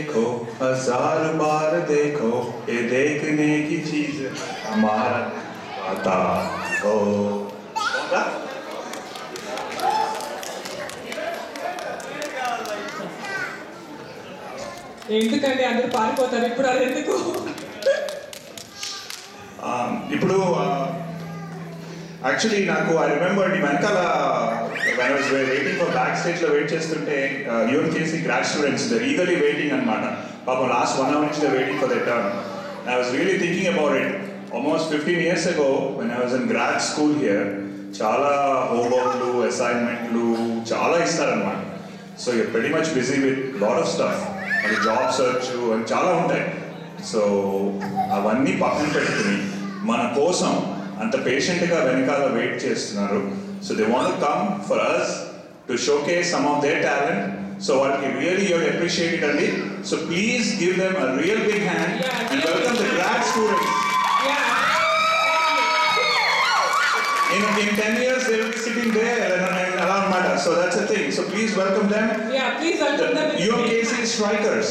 देखो, हजार बार देखो, ये देखने की चीज हमारा आता हो. ఎందుకండి అందరూ పారిపోతారు ఇప్పుడు అది ఎందుకు ఇప్పుడు యాక్చువల్లీ నాకు ఐ రిమెంబర్ ఈ వెనకాల when I was waiting for backstage లో వెయిట్ చేస్తుంటే UMKC grad students they eagerly waiting అనమాట పాపం లాస్ట్ 1 hour నుంచి they waiting for the turn. I was really thinking about it almost 15 years ago when I was in grad school here చాలా హోంవర్క్లు అసైన్మెంట్లు చాలా ఇస్తారనమాట. So you're very much busy with lot of stuff, అది job search అని చాలా ఉంటాయి. So అవన్నీ పక్కన పెట్టుకుని మన కోసం అంత పేషెంట్గా వెనకాల వెయిట్ చేస్తున్నారు. So they want to come for us to showcase some of their talent. So వాళ్ళకి రియల్లీ యూర్ అప్రిషియేటెడ్ అండి. So please give them a real big hand and welcome the grad students. In 10 years they will be sitting there and around matter. So that's the thing. So please welcome them. Yeah, please welcome them. UMKC strikers.